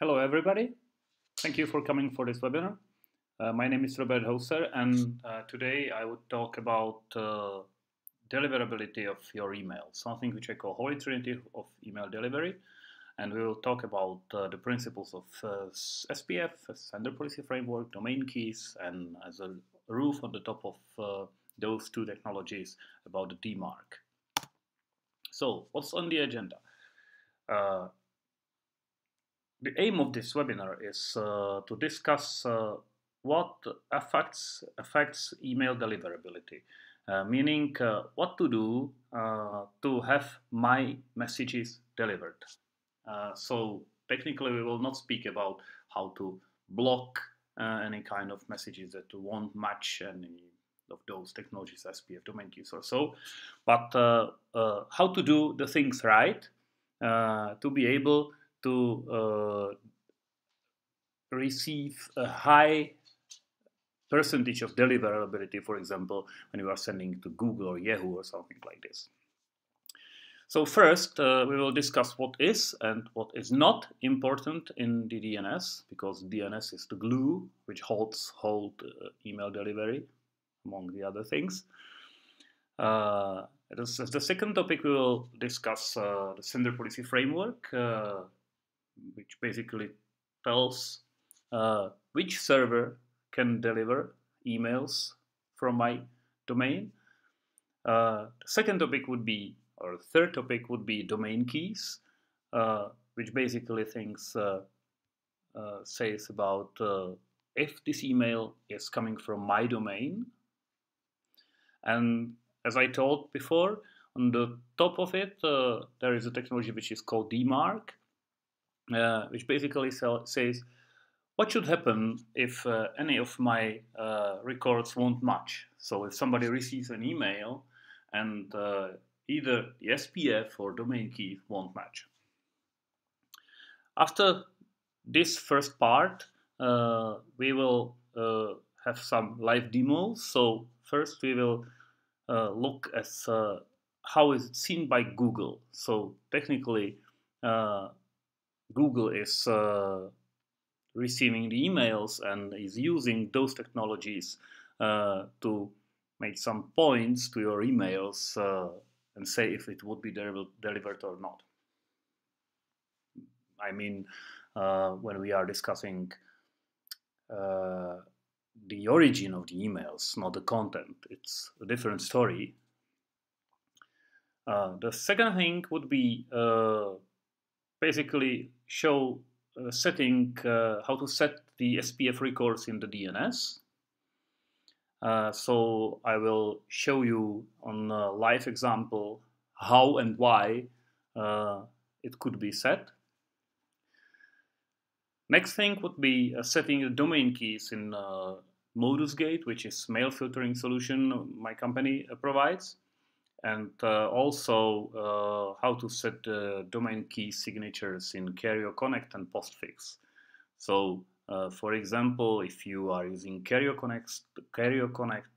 Hello everybody, thank you for coming for this webinar. My name is Robert Hauser and today I would talk about deliverability of your email, something which I call Holy Trinity of email delivery, and we will talk about the principles of SPF, Sender Policy Framework, domain keys, and as a roof on the top of those two technologies about the DMARC. So what's on the agenda? The aim of this webinar is to discuss what affects email deliverability, meaning what to do to have my messages delivered. So technically we will not speak about how to block any kind of messages that won't match any of those technologies, SPF, domain keys or so, but how to do the things right to be able to receive a high percentage of deliverability, for example, when you are sending to Google or Yahoo or something like this. So first, we will discuss what is and what is not important in the DNS, because DNS is the glue which holds email delivery, among the other things. As the second topic, we will discuss the Sender Policy Framework, which basically tells which server can deliver emails from my domain. The second topic would be, or the third topic would be domain keys, which basically says about if this email is coming from my domain. And as I told before, on the top of it, there is a technology which is called DMARC, which basically says what should happen if any of my records won't match. So if somebody receives an email and either the SPF or domain key won't match. After this first part, we will have some live demos. So first we will look at how is it seen by Google. So technically, Google is receiving the emails and is using those technologies to make some points to your emails and say if it would be delivered or not. I mean, when we are discussing the origin of the emails, not the content, it's a different story. The second thing would be basically show setting how to set the SPF records in the DNS. So I will show you on a live example how and why it could be set. Next thing would be setting the domain keys in ModusGate, which is mail filtering solution my company provides, and also how to set domain key signatures in Carrier Connect and Postfix. So, for example, if you are using Carrier Connect,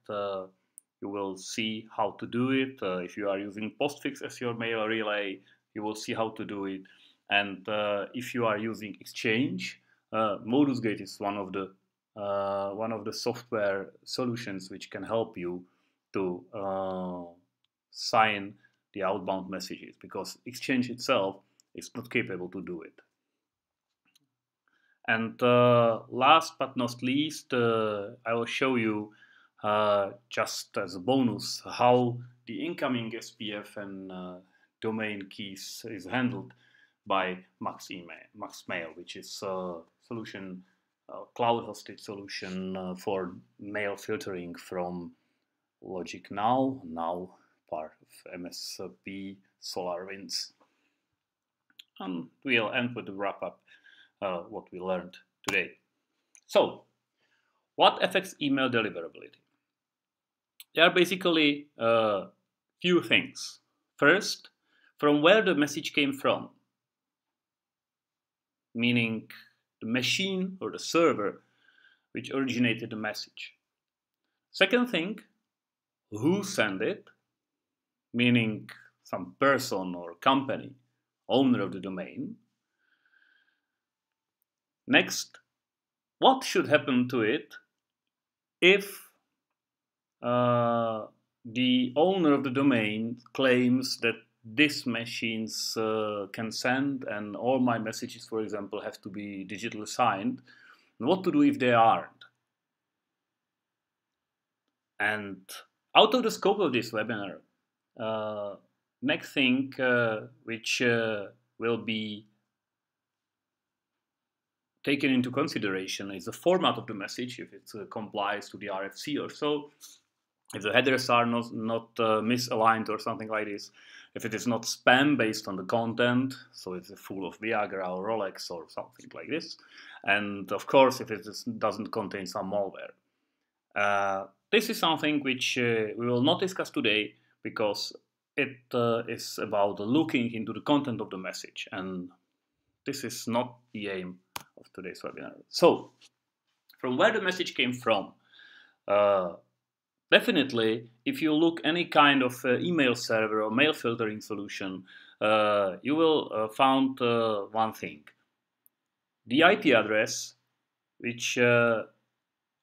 you will see how to do it. If you are using Postfix as your mail relay, you will see how to do it. And if you are using Exchange, ModusGate is one of the software solutions which can help you to sign the outbound messages, because Exchange itself is not capable to do it. And last but not least, I will show you just as a bonus how the incoming SPF and domain keys is handled by Mail, which is a solution, cloud-hosted solution for mail filtering from LogicNow, now part of MSP SolarWinds. And we'll end with the wrap-up what we learned today. So, what affects email deliverability? There are basically few things. First, from where the message came from, meaning the machine or the server which originated the message. Second thing, who sent it, meaning some person or company, owner of the domain. Next, what should happen to it if the owner of the domain claims that this machines can send and all my messages, for example, have to be digitally signed? And what to do if they aren't? And out of the scope of this webinar, next thing which will be taken into consideration is the format of the message, if it complies to the RFC or so, if the headers are not misaligned or something like this, if it is not spam based on the content, so it's full of Viagra or Rolex or something like this, and of course if it doesn't contain some malware. This is something which we will not discuss today because it is about looking into the content of the message, and this is not the aim of today's webinar. So, from where the message came from, definitely, if you look any kind of email server or mail filtering solution, you will find one thing. The IP address which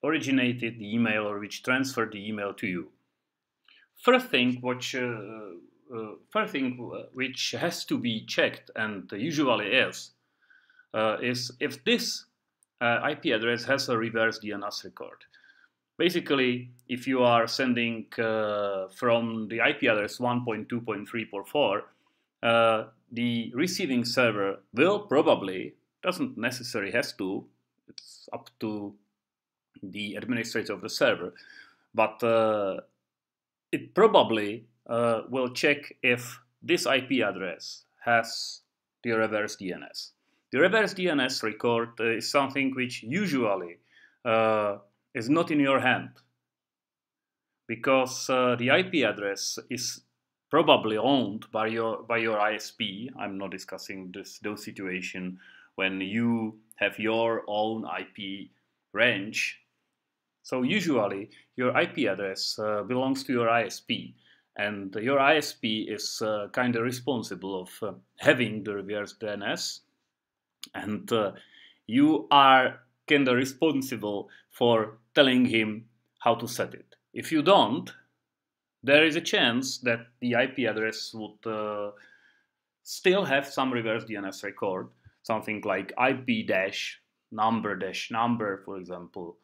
originated the email or which transferred the email to you. First thing which has to be checked, and usually is if this IP address has a reverse DNS record. Basically, if you are sending from the IP address 1.2.3.4, the receiving server will probably, doesn't necessarily has to, it's up to the administrator of the server, but it probably will check if this IP address has the reverse DNS. The reverse DNS record is something which usually is not in your hand, because the IP address is probably owned by your ISP. I'm not discussing those situations when you have your own IP range. So usually your IP address belongs to your ISP, and your ISP is kind of responsible of having the reverse DNS, and you are kind of responsible for telling him how to set it. If you don't, there is a chance that the IP address would still have some reverse DNS record, something like IP-number, for example,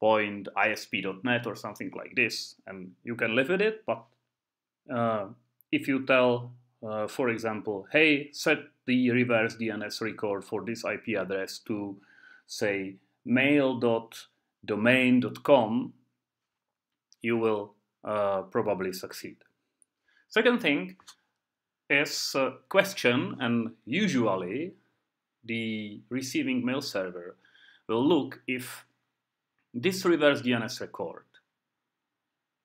.isp.net or something like this, and you can live with it. But if you tell, for example, hey, set the reverse DNS record for this IP address to, say, mail.domain.com, you will probably succeed. Second thing is question, and usually the receiving mail server will look if this reverse DNS record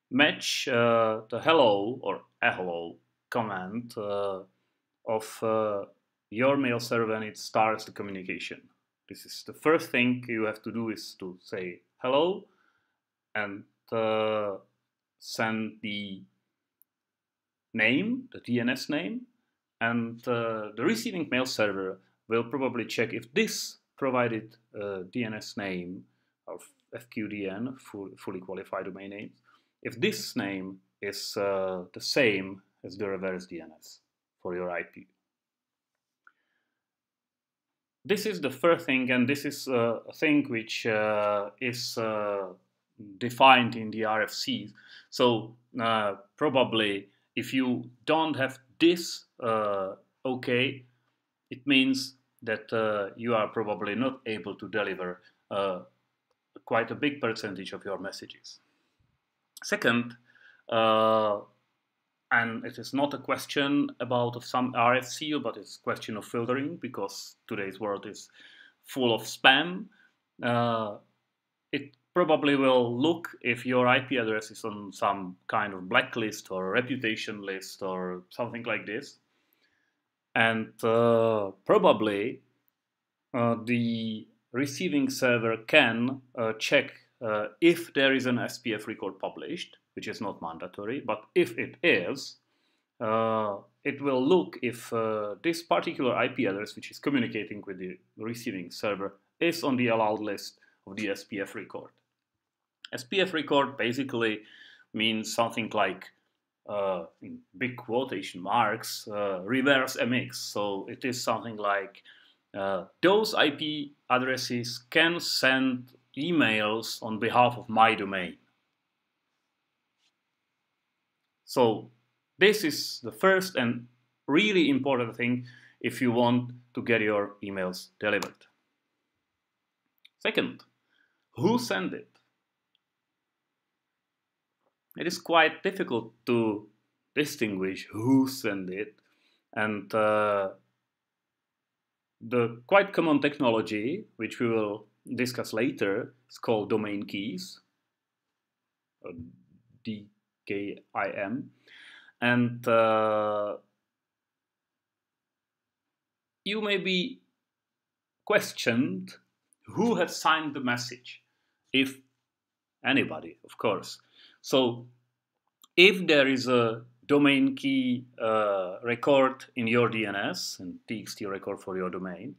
match the hello or a hello command of your mail server when it starts the communication. This is the first thing you have to do, is to say hello and send the name, the DNS name, and the receiving mail server will probably check if this provided DNS name of FQDN, fully qualified domain name, if this name is the same as the reverse DNS for your IP. This is the first thing, and this is a thing which is defined in the RFC. So probably if you don't have this okay, it means that you are probably not able to deliver quite a big percentage of your messages. Second, and it is not a question about some RFC, but it's a question of filtering, because today's world is full of spam. It probably will look if your IP address is on some kind of blacklist or reputation list or something like this. And probably the receiving server can check if there is an SPF record published, which is not mandatory, but if it is, it will look if this particular IP address which is communicating with the receiving server is on the allowed list of the SPF record. SPF record basically means something like, in big quotation marks, reverse MX. So it is something like those IP addresses can send emails on behalf of my domain. So this is the first and really important thing if you want to get your emails delivered. Second, who sent it? It is quite difficult to distinguish who sent it, and the quite common technology, which we will discuss later, is called DomainKeys, DKIM, and you may be questioned who has signed the message, if anybody, of course. So if there is a domain key record in your DNS, and TXT record for your domain,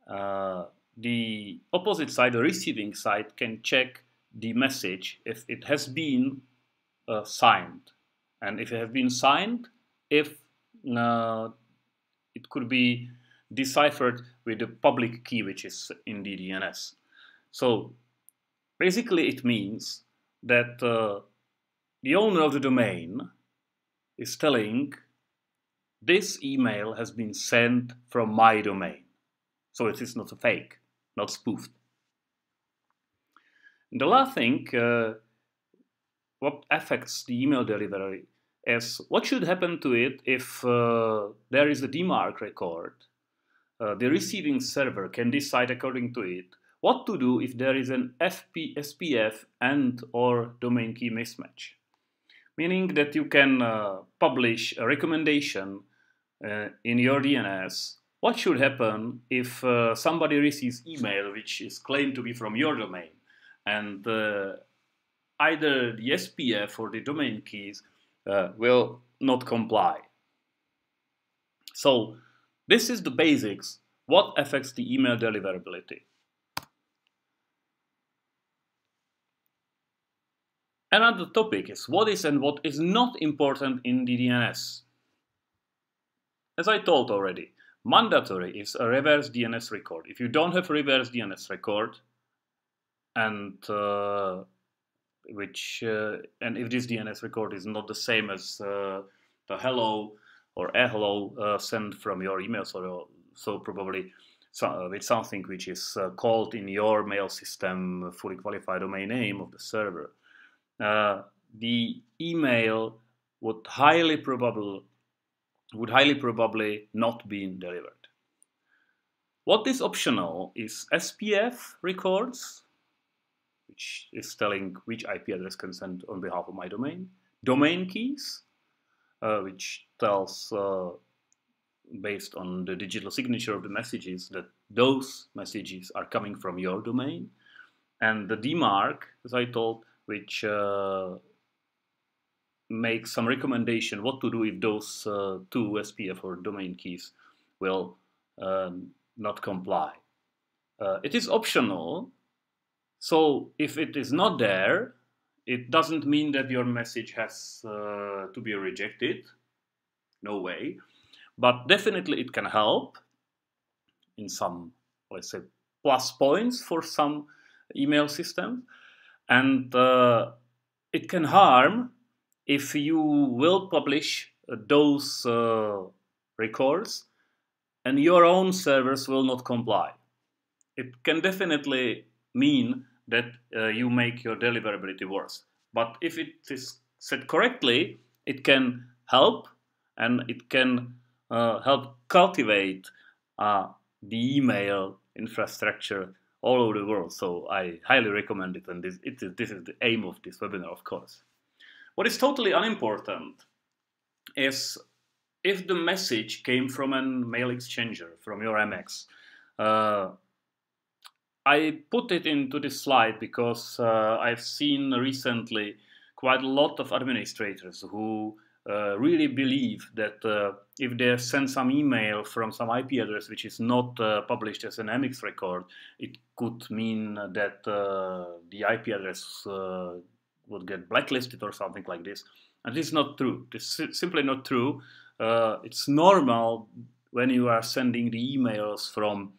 the opposite side, the receiving side, can check the message if it has been signed. And if it has been signed, if it could be deciphered with the public key which is in the DNS. So basically it means that the owner of the domain is telling this email has been sent from my domain. So it is not a fake, not spoofed. And the last thing, what affects the email delivery is what should happen to it if there is a DMARC record. The receiving server can decide according to it what to do if there is an SPF and or domain key mismatch. Meaning that you can publish a recommendation in your DNS. What should happen if somebody receives email which is claimed to be from your domain, and either the SPF or the domain keys will not comply? So this is the basics. What affects the email deliverability? Another topic is what is and what is not important in the DNS. As I told already, mandatory is a reverse DNS record. If you don't have a reverse DNS record, and if this DNS record is not the same as the hello or a hello sent from your email, so probably with something which is called in your mail system fully qualified domain name of the server, the email would highly probably not be delivered. What is optional is SPF records, which is telling which IP address can send on behalf of my domain. Domain keys, which tells, based on the digital signature of the messages, that those messages are coming from your domain. And the DMARC, as I told, which makes some recommendation what to do if those two SPF or domain keys will not comply. It is optional, so if it is not there, it doesn't mean that your message has to be rejected. No way. But definitely it can help in some, let's say, plus points for some email systems. And it can harm if you will publish those records and your own servers will not comply. It can definitely mean that you make your deliverability worse. But if it is set correctly, it can help, and it can help cultivate the email infrastructure all over the world. So I highly recommend it, and this is the aim of this webinar, of course. What is totally unimportant is if the message came from a mail exchanger, from your MX. I put it into this slide because I've seen recently quite a lot of administrators who really believe that if they send some email from some IP address which is not published as an MX record, it could mean that the IP address would get blacklisted or something like this. And this is not true. This is simply not true. It's normal when you are sending the emails from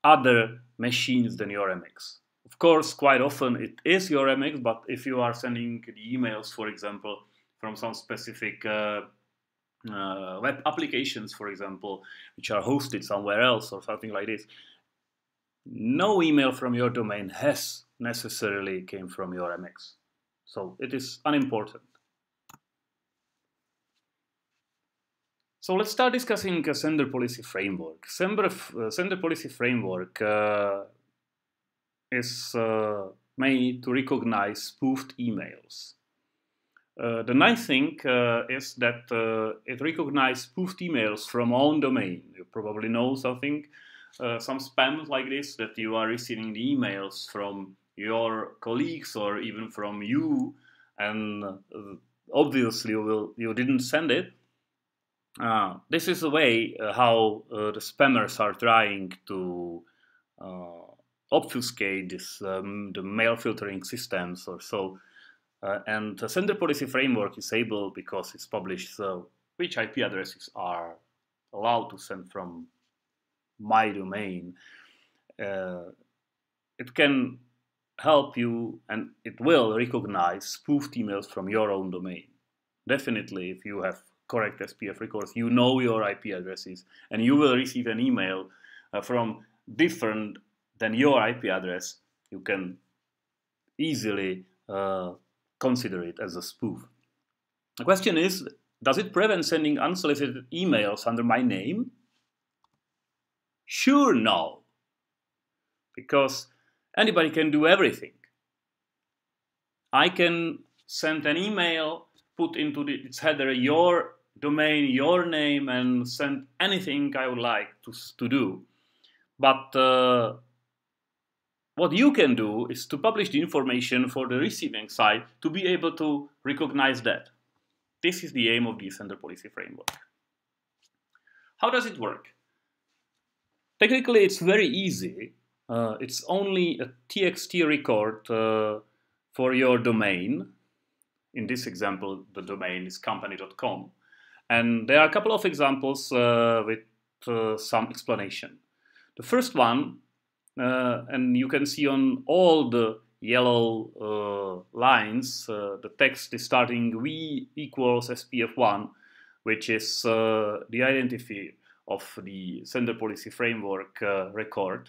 other machines than your MX. Of course, quite often it is your MX, but if you are sending the emails, for example, from some specific web applications, for example, which are hosted somewhere else or something like this, no email from your domain has necessarily came from your MX. So it is unimportant. So let's start discussing a sender policy framework. Sender policy framework is made to recognize spoofed emails. The nice thing is that it recognizes spoofed emails from own domain. You probably know something, some spam like this, that you are receiving the emails from your colleagues or even from you, and obviously you didn't send it. This is a way how the spammers are trying to obfuscate this, the mail filtering systems or so. And the sender policy framework is able, because it's published, which IP addresses are allowed to send from my domain. It can help you, and it will recognize spoofed emails from your own domain. Definitely, if you have correct SPF records, you know your IP addresses, and you will receive an email from different than your IP address, you can easily consider it as a spoof. The question is, does it prevent sending unsolicited emails under my name? Sure, no. Because anybody can do everything. I can send an email, put into its header your domain, your name, and send anything I would like to do. But what you can do is to publish the information for the receiving side to be able to recognize that. This is the aim of the sender policy framework. How does it work? Technically, it's very easy. It's only a TXT record for your domain. In this example, the domain is company.com. And there are a couple of examples with some explanation. The first one, and you can see on all the yellow lines, the text is starting V equals SPF1, which is the identifier of the sender policy framework record,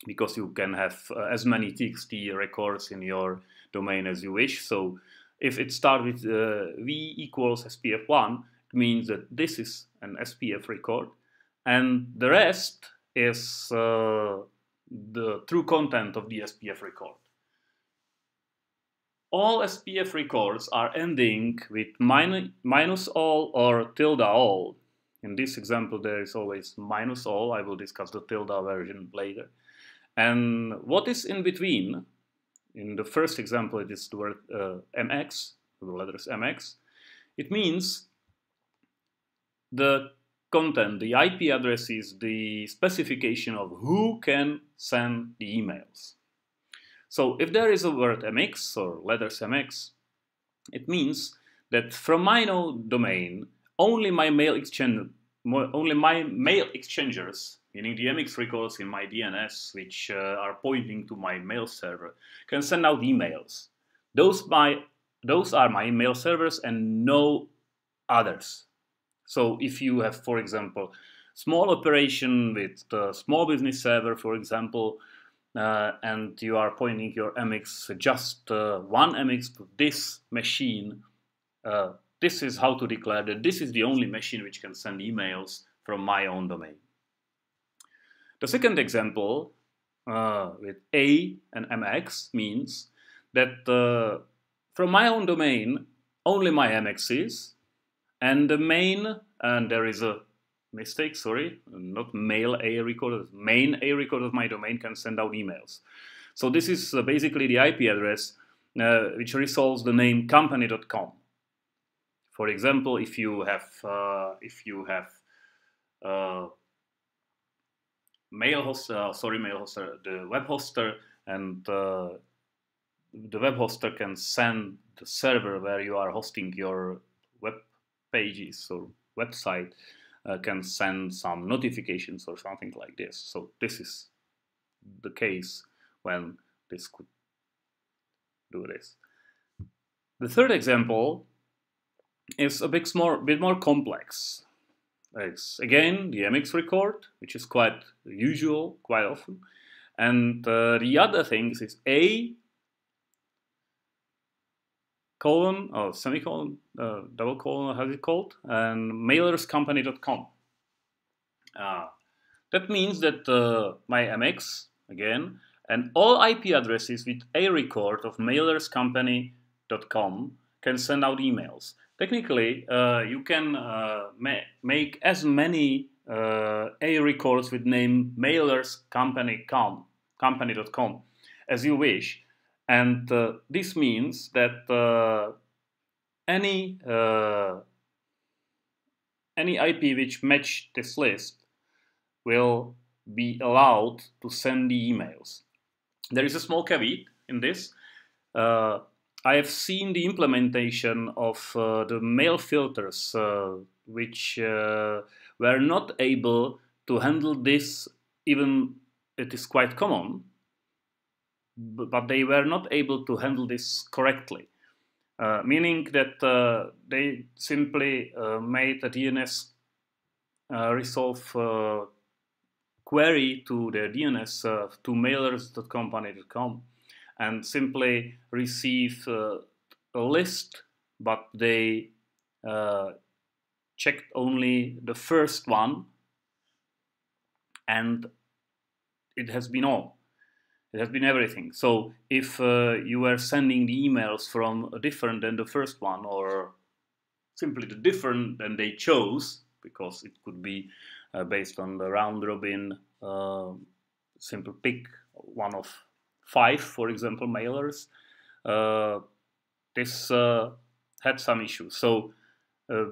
because you can have as many TXT records in your domain as you wish. So if it starts with V equals SPF1, it means that this is an SPF record, and the rest is the true content of the SPF record. All SPF records are ending with minus all or tilde all. In this example, there is always minus all. I will discuss the tilde version later. And what is in between? In the first example, it is the word MX, the letters MX. It means the content, the IP address is the specification of who can send the emails. So if there is a word MX or letters MX, it means that from my own domain, only my mail exchangers, meaning the MX records in my DNS, which are pointing to my mail server, can send out emails. Those are my mail servers and no others. So if you have, for example, small operation with the small business server, for example, and you are pointing your MX, just one MX to this machine, this is how to declare that this is the only machine which can send emails from my own domain. The second example with A and MX means that from my own domain, only my MX is, and the main, and there is a mistake, sorry, not mail A record, main A record of my domain can send out emails. So this is basically the IP address which resolves the name company.com. For example, if you have mail hoster, the web hoster, and the web hoster can send the server where you are hosting your web pages or website can send some notifications or something like this. So this is the case when this could do this. The third example is a bit more complex. It's again the MX record, which is quite usual, quite often. And the other things is A colon or semicolon, double colon, how's it called? And mailerscompany.com. That means that my MX, again, and all IP addresses with a record of mailerscompany.com can send out emails. Technically, you can make as many A records with name mailerscompany.com as you wish. And this means that any IP which match this list will be allowed to send the emails. There is a small caveat in this. I have seen the implementation of the mail filters which were not able to handle this, even it is quite common, but they were not able to handle this correctly. Meaning that they simply made a DNS resolve query to their DNS to mailers.company.com and simply receive a list, but they checked only the first one, and it has been all. It has been everything. So if you were sending the emails from a different than the first one, or simply the different than they chose, because it could be based on the round robin, simple pick one of 5, for example, mailers, this had some issues. So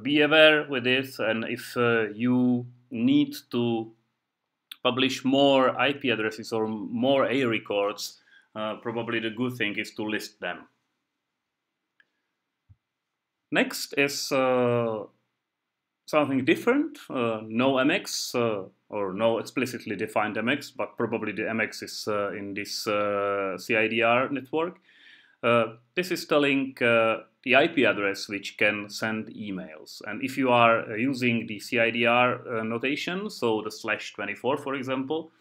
be aware with this, and if you need to publish more IP addresses or more A records, probably the good thing is to list them. Next is something different, no MX or no explicitly defined MX, but probably the MX is in this CIDR network. This is telling the IP address which can send emails. And if you are using the CIDR notation, so the /24, for example,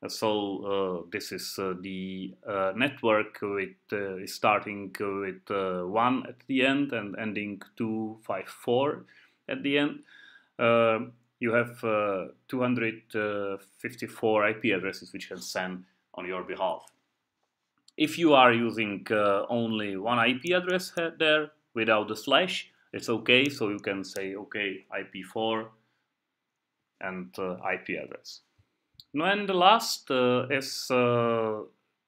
so this is the network with starting with 1 at the end and ending 254 at the end. You have 254 IP addresses which can send on your behalf. If you are using only one IP address there without the slash, it's okay. So you can say, okay, IP4 and IP address. Now, and the last is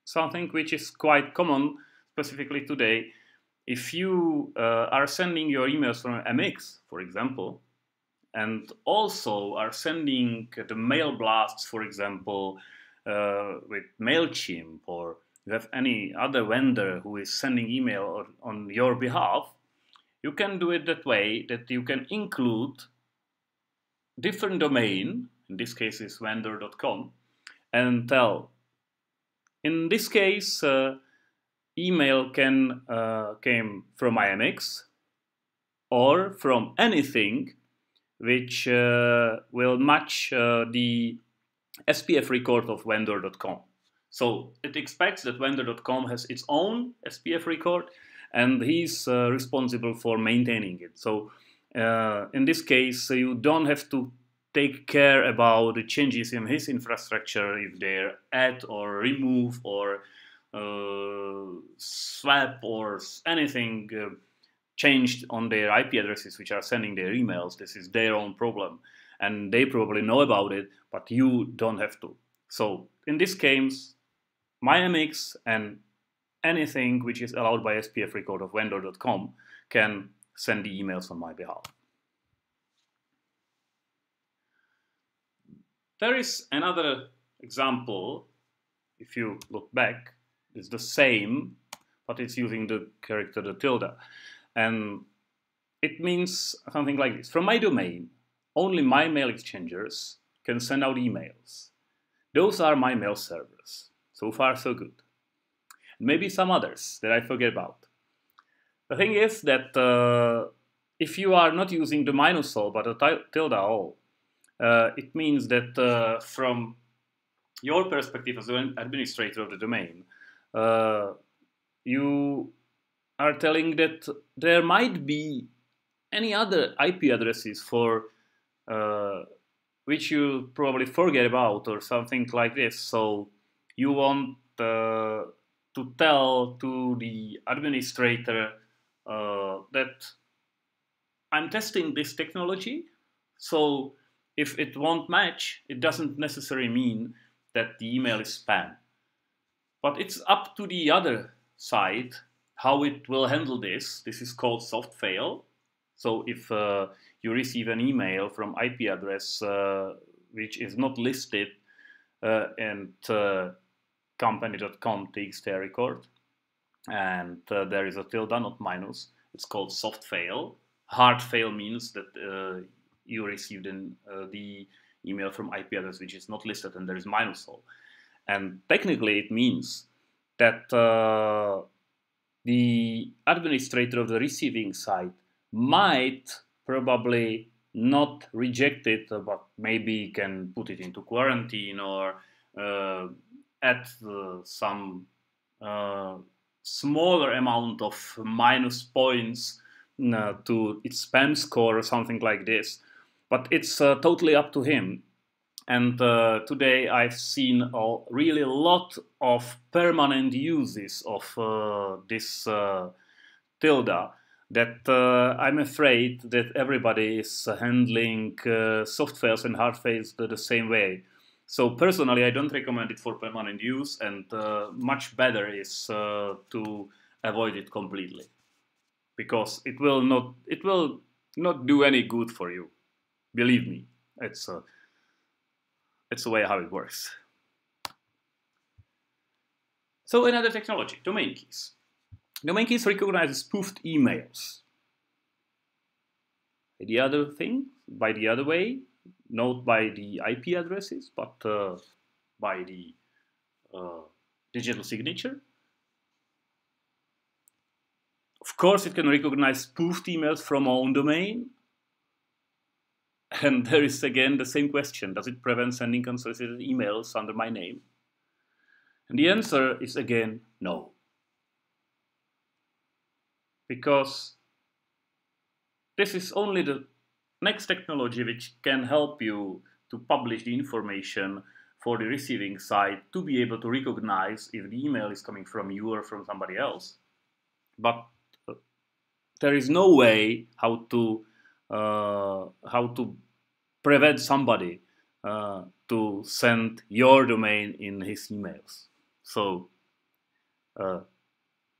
something which is quite common, specifically today. If you are sending your emails from MX, for example, and also are sending the mail blasts, for example, with MailChimp, or you have any other vendor who is sending email on your behalf, you can do it that way that you can include different domain, in this case is vendor.com, and tell, in this case, email came from IMX or from anything which will match the SPF record of vendor.com. So it expects that vendor.com has its own SPF record, and he's responsible for maintaining it. So in this case, you don't have to take care about the changes in his infrastructure, if they're add or remove or swap or anything changed on their IP addresses which are sending their emails. This is their own problem, and they probably know about it, but you don't have to. So in this case, MyMX and anything which is allowed by SPF record of vendor.com can send the emails on my behalf. There is another example. If you look back, it's the same, but it's using the character the tilde. And it means something like this. From my domain, only my mail exchangers can send out emails. Those are my mail servers. So far, so good. Maybe some others that I forget about. The thing is that if you are not using the minus all, but a tilde all, it means that from your perspective as an administrator of the domain, you are telling that there might be any other IP addresses for which you probably forget about or something like this. So you want to tell to the administrator that I'm testing this technology, so if it won't match, it doesn't necessarily mean that the email is spam. But it's up to the other side how it will handle this. This is called soft fail. So if you receive an email from IP address which is not listed and company.com takes their record, and there is a tilde, not minus, it's called soft fail. Hard fail means that you received the email from IP address which is not listed and there is minus all. And technically it means that the administrator of the receiving side might probably not reject it, but maybe can put it into quarantine or add some smaller amount of minus points to its spam score or something like this. But it's totally up to him. And today I've seen really a lot of permanent uses of this tilde that I'm afraid that everybody is handling soft fails and hard fails the same way. So personally, I don't recommend it for permanent use, and much better is to avoid it completely, because it will not do any good for you. Believe me, it's the way how it works. So another technology, DomainKeys. DomainKeys recognizes spoofed emails. The other thing, by the other way, not by the IP addresses, but by the digital signature. Of course, it can recognize spoofed emails from our own domain. And there is again the same question: does it prevent sending unsolicited emails under my name? And the answer is again no. Because this is only the next technology which can help you to publish the information for the receiving side to be able to recognize if the email is coming from you or from somebody else. But there is no way how to prevent somebody to send your domain in his emails. So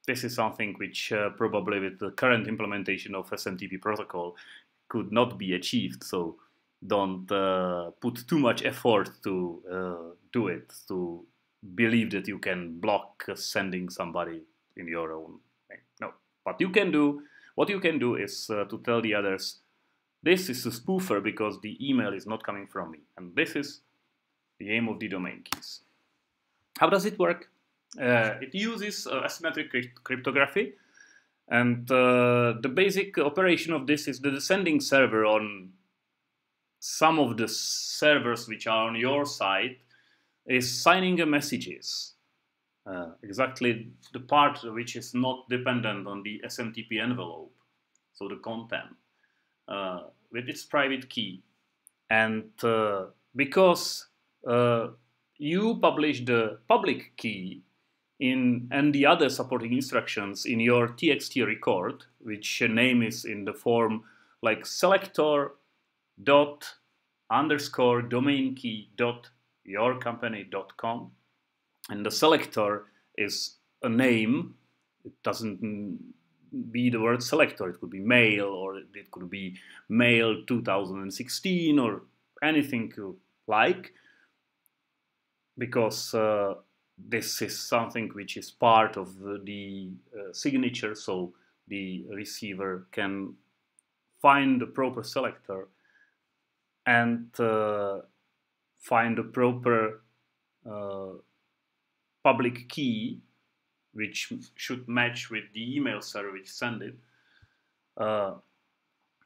this is something which probably with the current implementation of SMTP protocol could not be achieved. So don't put too much effort to do it, to believe that you can block sending somebody in your own name. No. What you can do is to tell the others, this is a spoofer because the email is not coming from me. And this is the aim of the domain keys. How does it work? It uses asymmetric cryptography. And the basic operation of this is that the sending server on some of the servers which are on your side is signing a messages. Exactly the part which is not dependent on the SMTP envelope, so the content, with its private key. And because you publish the public key and the other supporting instructions in your TXT record, which name is in the form like selector._domain_key.yourcompany.com, and the selector is a name. It doesn't be the word selector. It could be mail, or it could be mail 2016, or anything you like, because this is something which is part of the signature, so the receiver can find the proper selector and find the proper public key which should match with the email server which sent it.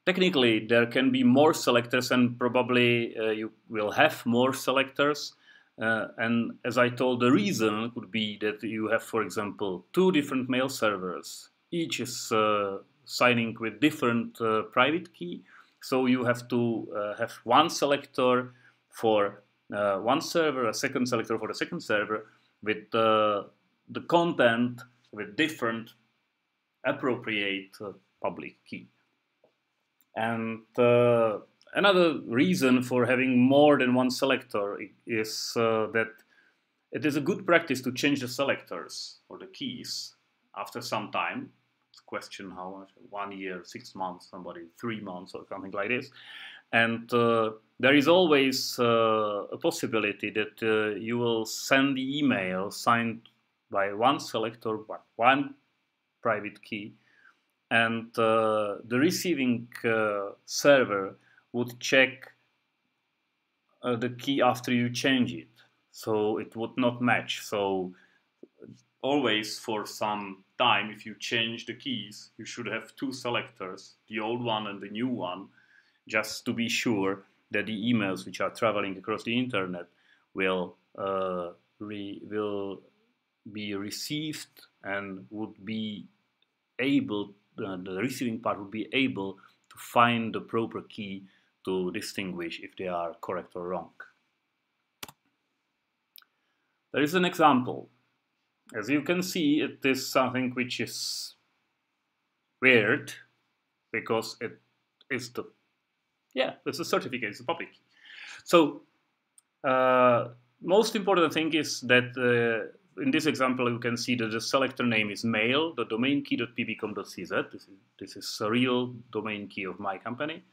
Technically, there can be more selectors, and probably you will have more selectors. And as I told, the reason could be that you have, for example, 2 different mail servers. Each is signing with different private key. So you have to have one selector for one server, a second selector for the second server, with the content with different appropriate public key. And another reason for having more than one selector is that it is a good practice to change the selectors or the keys after some time. It's a question how much, 1 year, 6 months, somebody 3 months or something like this. And there is always a possibility that you will send the email signed by one selector, by one private key, and the receiving server would check the key after you change it, so it would not match. So always for some time, if you change the keys, you should have 2 selectors, the old one and the new one, just to be sure that the emails which are traveling across the internet will be received and would be able, the receiving part would be able to find the proper key to distinguish if they are correct or wrong. There is an example. As you can see, it is something which is weird, because it is it's a certificate, it's a public key. So most important thing is that in this example, you can see that the selector name is mail, the domain key.ppcom.cz. This is a real domain key of my company.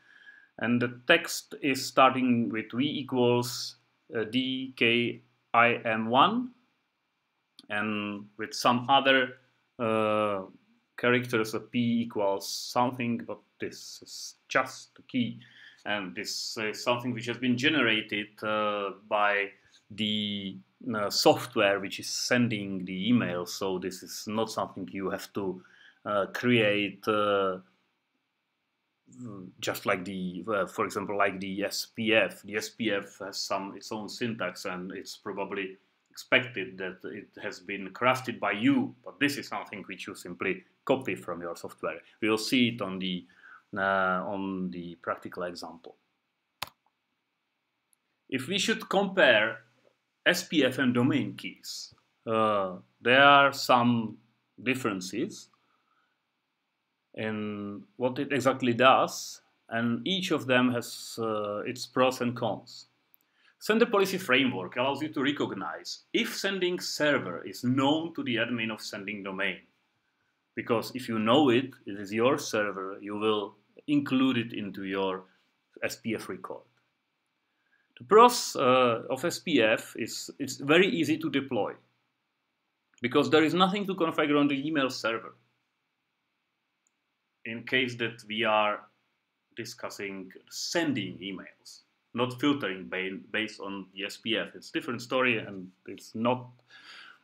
And the text is starting with v equals DKIM1, and with some other characters, a p equals something, but this is just the key. And this is something which has been generated by the software which is sending the email. So this is not something you have to create just like the, for example, like the SPF. The SPF has its own syntax, and it's probably expected that it has been crafted by you, but this is something which you simply copy from your software. We will see it on the practical example. If we should compare SPF and domain keys, there are some differences in what it exactly does, and each of them has its pros and cons. Sender policy framework allows you to recognize if sending server is known to the admin of sending domain, because if you know it is your server, you will include it into your SPF record. The pros of SPF is it's very easy to deploy, because there is nothing to configure on the email server. In case that we are discussing sending emails, not filtering based on the SPF. It's a different story, and it's not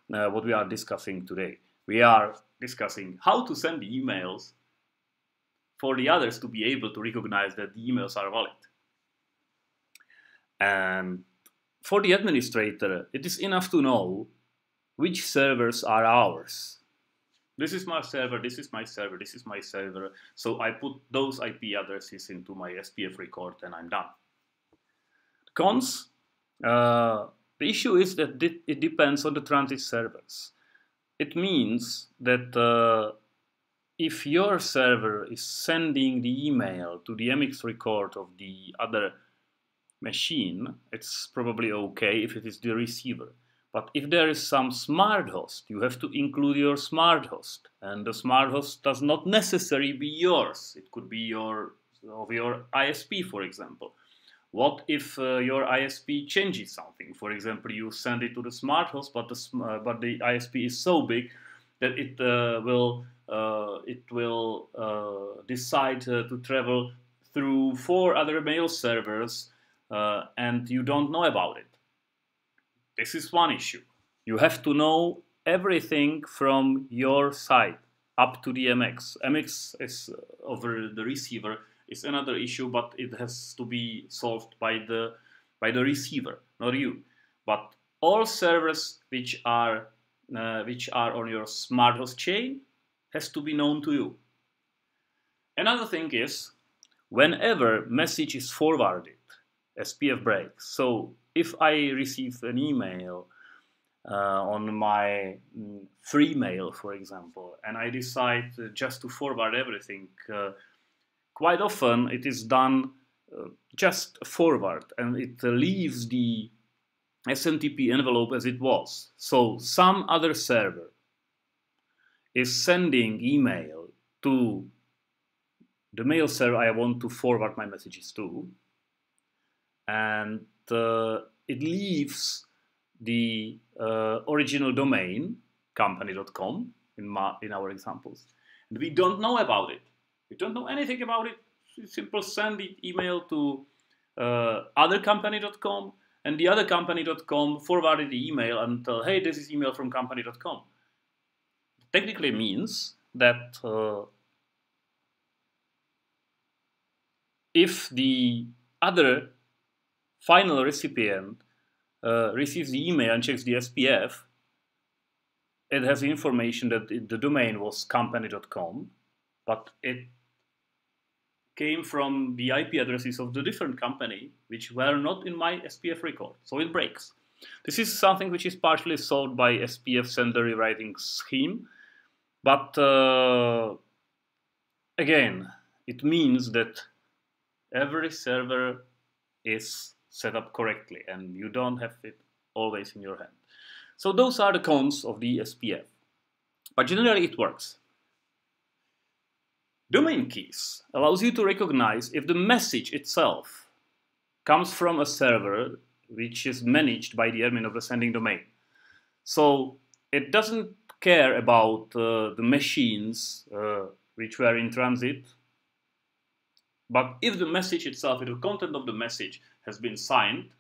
what we are discussing today. We are discussing how to send the emails for the others to be able to recognize that the emails are valid. And for the administrator, it is enough to know which servers are ours. This is my server, this is my server, this is my server. So I put those IP addresses into my SPF record and I'm done. Cons, the issue is that it depends on the transit servers. It means that if your server is sending the email to the MX record of the other machine, it's probably okay if it is the receiver. But if there is some smart host, you have to include your smart host, and the smart host does not necessarily be yours. It could be of your ISP, for example. What if your ISP changes something? For example, you send it to the smart host, but the ISP is so big that it will decide to travel through 4 other mail servers, and you don't know about it. This is one issue. You have to know everything from your side up to the MX. MX is over the receiver is another issue, but it has to be solved by the receiver, not you. But all servers which are on your smart host chain has to be known to you. Another thing is, whenever message is forwarded, SPF breaks. So if I receive an email on my free mail, for example, and I decide just to forward everything, quite often it is done just forward, and it leaves the SMTP envelope as it was. So some other server is sending email to the mail server I want to forward my messages to, and it leaves the original domain, company.com, in our examples, and we don't know about it. We don't know anything about it. We simply send the email to othercompany.com, and the othercompany.com forwarded the email and tell, hey, this is email from company.com. Technically means that if the other final recipient receives the email and checks the SPF, it has information that the domain was company.com, but it came from the IP addresses of the different company, which were not in my SPF record. So it breaks. This is something which is partially solved by SPF sender rewriting scheme, but again, it means that every server is set up correctly, and you don't have it always in your hand. So those are the cons of the SPF, but generally it works. DomainKeys allows you to recognize if the message itself comes from a server which is managed by the admin of the sending domain. So it doesn't care about the machines which were in transit, but if the message itself, if the content of the message has been signed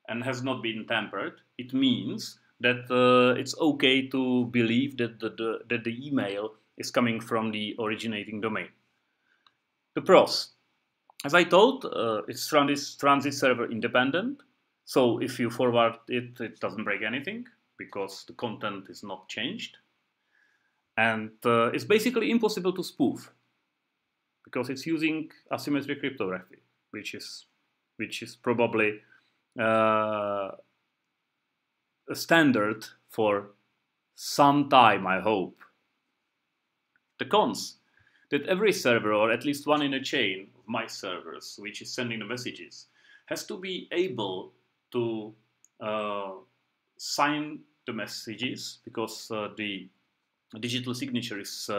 and has not been tampered, it means that it's okay to believe that the email is coming from the originating domain. The pros. As I told, it's transit server independent. So if you forward it, it doesn't break anything because the content is not changed. And it's basically impossible to spoof because it's using asymmetric cryptography, which is probably a standard for some time, I hope. The cons. That every server, or at least one in a chain of my servers, which is sending the messages, has to be able to sign the messages because the digital signature is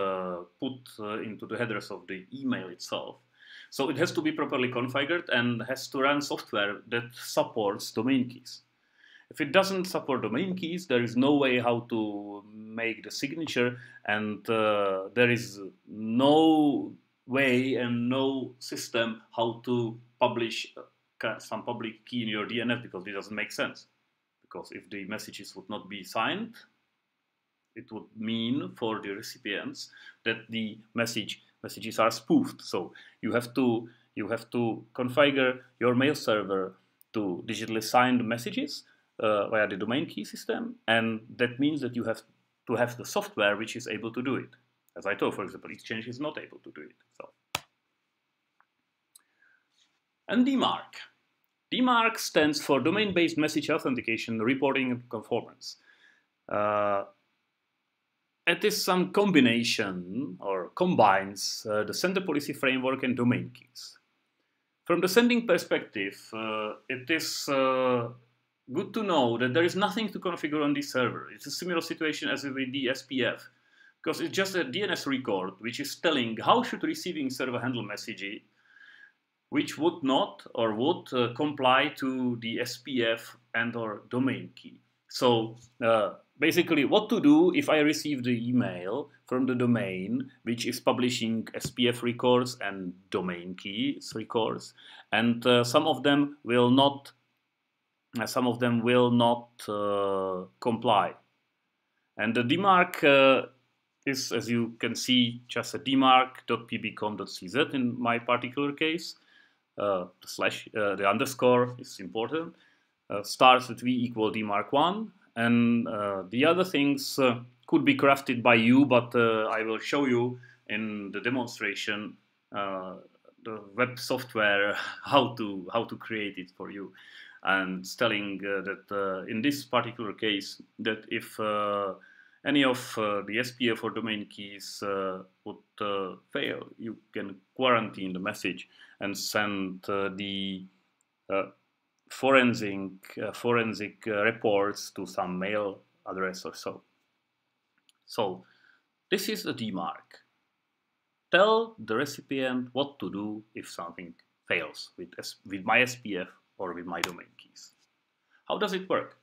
put into the headers of the email itself. So it has to be properly configured and has to run software that supports domain keys. If it doesn't support domain keys, there is no way how to make the signature, and there is no way and no system how to publish some public key in your DNS, because it doesn't make sense. Because if the messages would not be signed, it would mean for the recipients that the messages are spoofed. So you have to configure your mail server to digitally sign the messages via the domain key system, and that means that you have to have the software which is able to do it. As I told, for example, Exchange is not able to do it. So. And DMARC. DMARC stands for Domain-Based Message Authentication, Reporting, and Conformance. It is some combination or combines the sender policy framework and domain keys. From the sending perspective, it is good to know that there is nothing to configure on this server. It's a similar situation as with the SPF, because it's just a DNS record which is telling how should receiving server handle messages which would not or would comply to the SPF and or domain key. So basically what to do if I receive the email from the domain which is publishing SPF records and domain keys records, and some of them will not comply. And the DMARC is, as you can see, just a dmarc.pbcom.cz in my particular case. The underscore is important. Starts with v equal dmarc1, and the other things could be crafted by you, but I will show you in the demonstration the web software how to create it for you. And it's telling that in this particular case that if any of the SPF or domain keys would fail, you can quarantine the message and send the forensic reports to some mail address or so. So this is a DMARC. Tell the recipient what to do if something fails with my SPF or with my domain keys. How does it work?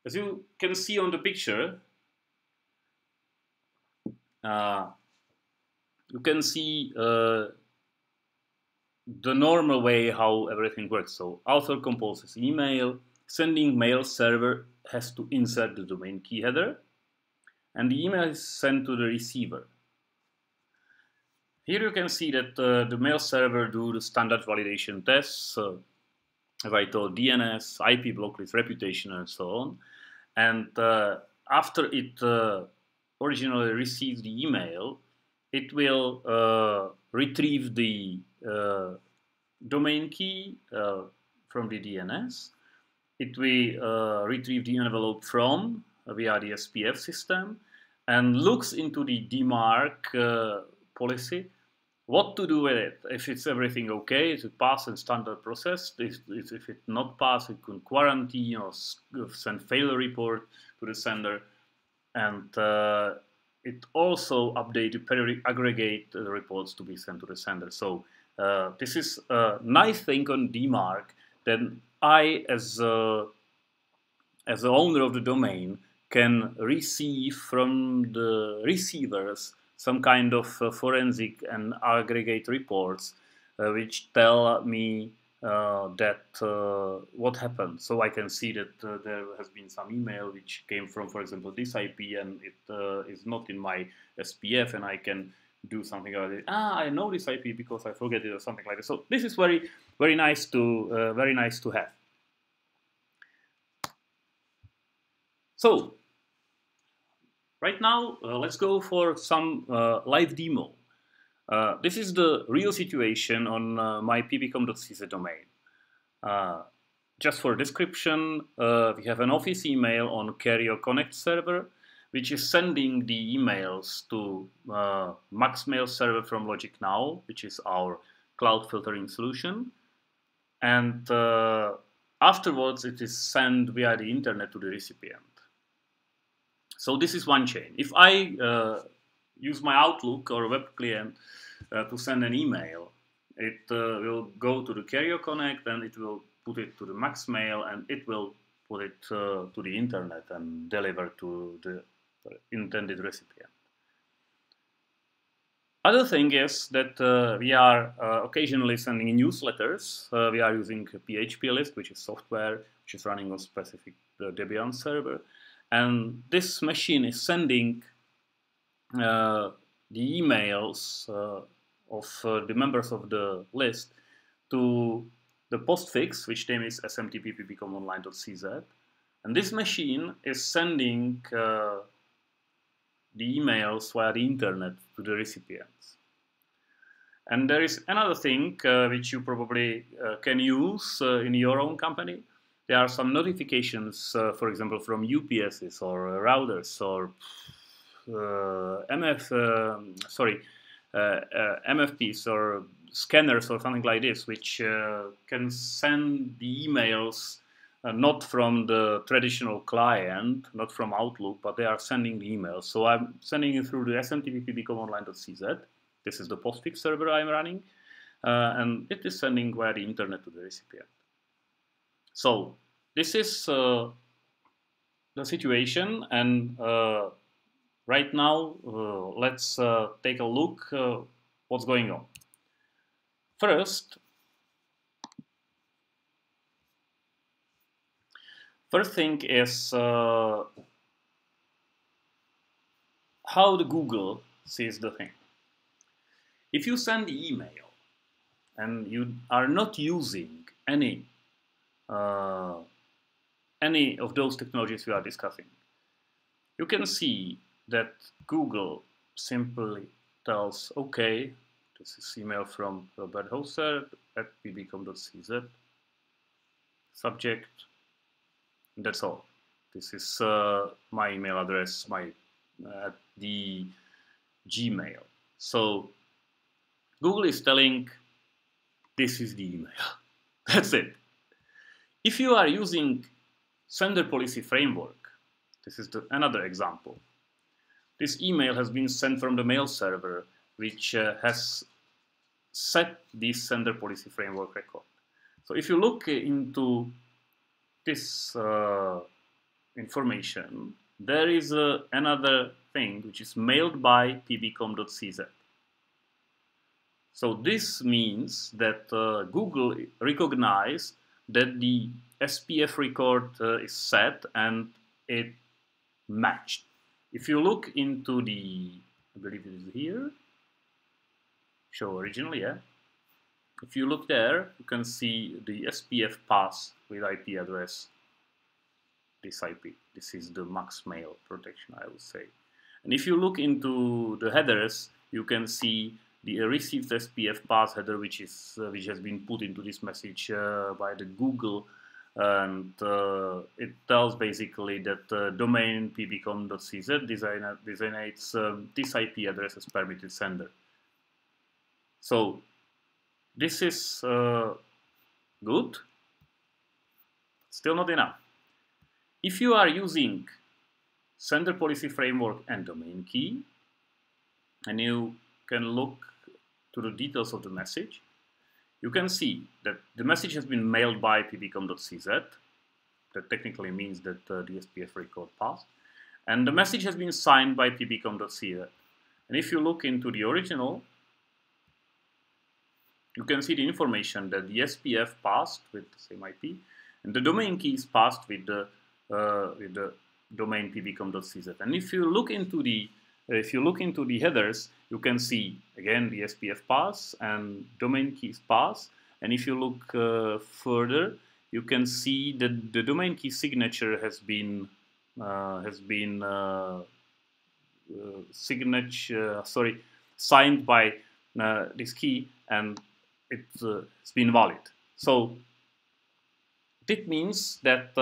As you can see on the picture, you can see the normal way how everything works. So author composes email, sending mail server has to insert the domain key header, and the email is sent to the receiver. Here you can see that the mail server do the standard validation tests, as I told, DNS, IP block list, reputation, and so on. And after it originally receives the email, it will retrieve the domain key from the DNS. It will retrieve the envelope from via the SPF system and looks into the DMARC policy. What to do with it? If it's everything okay, if it pass in standard process, if it not pass, it can quarantine or send failure report to the sender, and it also update the periodic aggregate reports to be sent to the sender. So this is a nice thing on DMARC. Then I, as the owner of the domain, can receive from the receivers some kind of forensic and aggregate reports which tell me that what happened. So I can see that there has been some email which came from, for example, this IP, and it is not in my SPF, and I can do something about it. I know this IP because I forget it or something like that. So this is very nice to have. So right now, let's go for some live demo. This is the real situation on my pbcom.cz domain. Just for description, we have an office email on Carrier Connect server, which is sending the emails to MaxMail server from LogicNow, which is our cloud filtering solution. And afterwards, it is sent via the internet to the recipient. So this is one chain. If I use my Outlook or web client to send an email, it will go to the Carrier Connect, and it will put it to the MaxMail, and it will put it to the internet and deliver to the intended recipient. Other thing is that we are occasionally sending newsletters. We are using PHP list, which is software which is running on specific Debian server. And this machine is sending the emails of the members of the list to the postfix, which name is smtp.pbcomonline.cz. And this machine is sending the emails via the internet to the recipients. And there is another thing which you probably can use in your own company. There are some notifications, for example, from UPSs or routers or MFPs or scanners or something like this, which can send the emails not from the traditional client, not from Outlook, but they are sending the email. So I'm sending it through the smtp.pbcomonline.cz. This is the postfix server I'm running, and it is sending via the internet to the recipient. So this is the situation, and right now let's take a look what's going on. First thing is how the Google sees the thing. If you send the email and you are not using any of those technologies we are discussing, you can see that Google simply tells, okay, this is email from Robert Hauser at pbcom.cz, subject, and that's all. This is my email address, at the Gmail. So Google is telling, this is the email. That's it. If you are using sender policy framework, this is another example. This email has been sent from the mail server, which has set this sender policy framework record. So if you look into this information, there is another thing which is mailed by pbcom.cz. So this means that Google recognized that the SPF record is set and it matched. If you look into the, I believe it is here, show original, yeah. If you look there, you can see the SPF pass with IP address, this IP. This is the max mail protection, I would say. And if you look into the headers, you can see the received SPF pass header, which has been put into this message by the Google, and it tells basically that domain pbcom.cz designates this IP address as permitted sender. So this is good, still not enough. If you are using sender policy framework and domain key, and you can look to the details of the message, you can see that the message has been mailed by pbcom.cz. That technically means that the SPF record passed. And the message has been signed by pbcom.cz. And if you look into the original, you can see the information that the SPF passed with the same IP, and the domain keys passed with the domain pbcom.cz. And if you look into the headers, you can see again the SPF pass and domain keys pass. And if you look further, you can see that the domain key signature has been signed by this key, and it's been valid. So it means that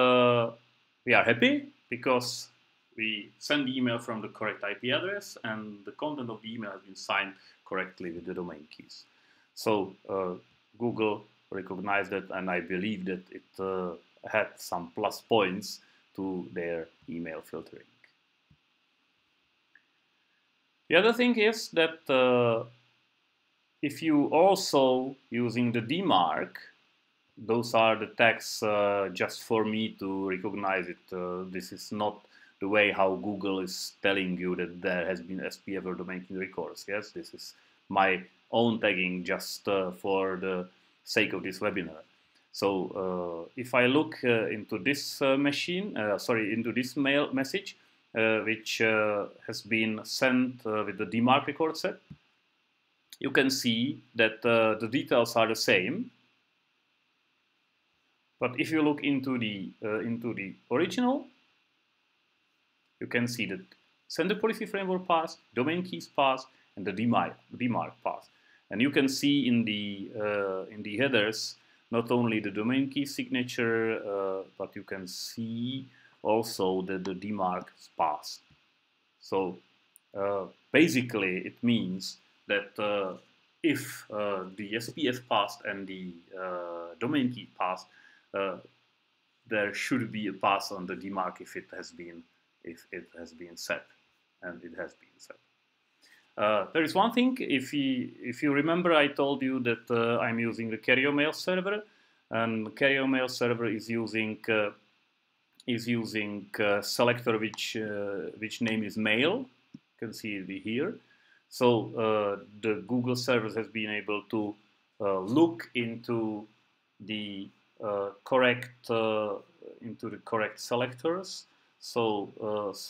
we are happy because we send the email from the correct IP address, and the content of the email has been signed correctly with the domain keys. So Google recognized that, and I believe that it had some plus points to their email filtering. The other thing is that if you also using the DMARC, those are the tags just for me to recognize it. This is not the way how Google is telling you that there has been SPF or domain key records. Yes, this is my own tagging just for the sake of this webinar. So if I look into this into this mail message, which has been sent with the DMARC record set, you can see that the details are the same. But if you look into the original, you can see that sender policy framework pass, domain keys pass, and the DMARC pass. And you can see in the headers not only the domain key signature, but you can see also that the DMARC is passed. So basically, it means that if the SPF passed and the domain key passed, there should be a pass on the DMARC if it has been set, and it has been set. There is one thing. If you remember, I told you that I'm using the carrier mail server, and carrier mail server is using selector which name is mail. You can see it here. So the Google servers has been able to look into the correct selectors, so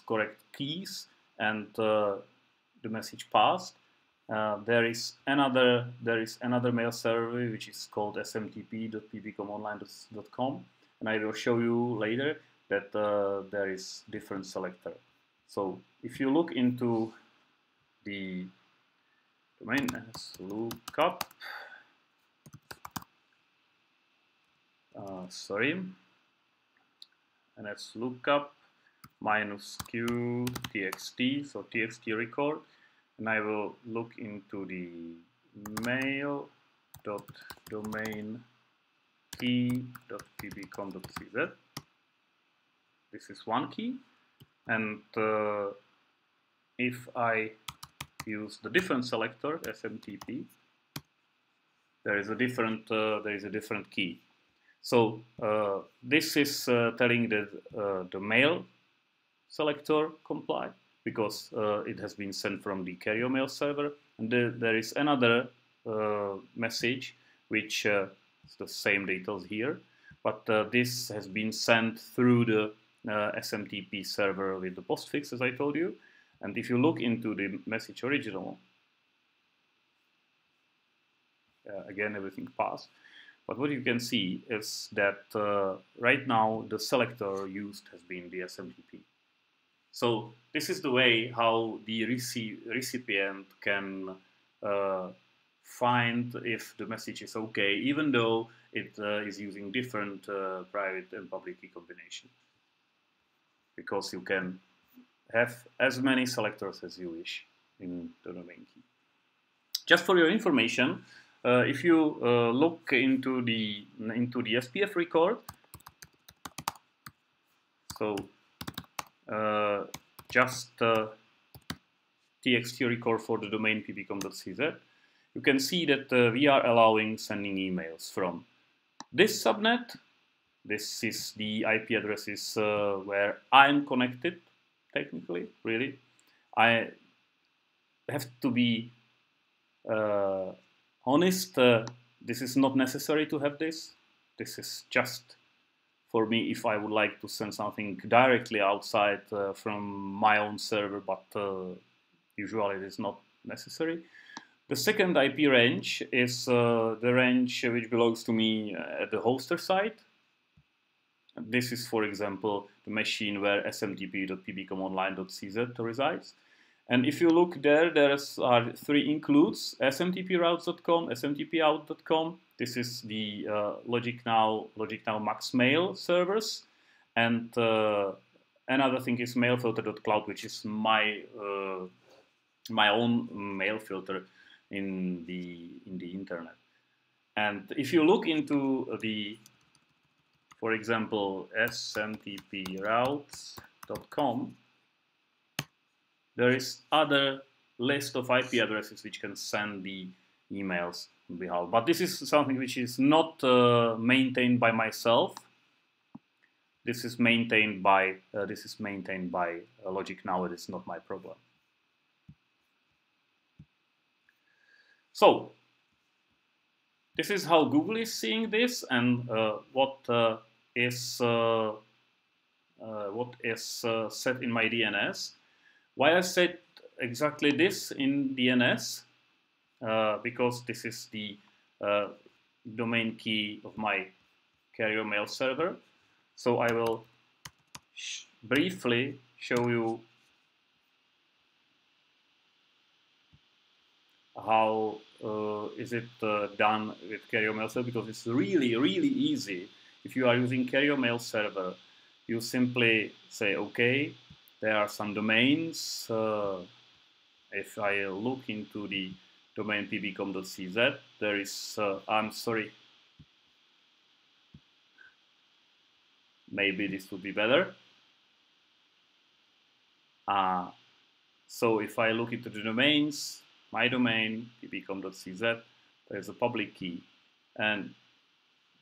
correct keys, and the message passed. There is another mail server which is called smtp.ppcomonline.com, and I will show you later that there is different selector. So if you look into the domain, let's look up. And let's look up -q txt, so txt record, and I will look into the mail.domainkey.ppcom.cz. This is one key, and if I use the different selector SMTP, there is a different key. So this is telling that the mail selector comply because it has been sent from the carrier mail server, and there is another message which is the same details here, but this has been sent through the SMTP server with the postfix, as I told you. And if you look into the message original, again everything passed. But what you can see is that right now the selector used has been the SMTP. So this is the way how the recipient can find if the message is okay, even though it is using different private and public key combination. Because you can have as many selectors as you wish in the domain key. Just for your information, if you look into the SPF record, so just txt record for the domain ppcom.cz, you can see that we are allowing sending emails from this subnet. This is the IP addresses where I'm connected, technically, really. I have to be honest, this is not necessary to have this. This is just for me if I would like to send something directly outside from my own server, but usually it is not necessary. The second IP range is the range which belongs to me at the hoster side. This is, for example, the machine where smtp.ppcomonline.cz resides. And if you look there, there are three includes: smtproutes.com, smtpout.com. This is the LogicNow Max Mail servers, and another thing is mailfilter.cloud, which is my my own mail filter in the internet. And if you look into the, for example, smtproutes.com, there is other list of IP addresses which can send the emails on behalf. But this is something which is not maintained by myself. This is maintained by LogicNow. It is not my problem. So this is how Google is seeing this, and what is set in my DNS. Why I said exactly this in DNS? Because this is the domain key of my carrier mail server. So I will briefly show you how is it done with carrier mail server, because it's really, really easy. If you are using carrier mail server, you simply say, okay, there are some domains. If I look into the domain ppcom.cz, there is, I'm sorry, maybe this would be better. So if I look into the domains, my domain, ppcom.cz, there's a public key. And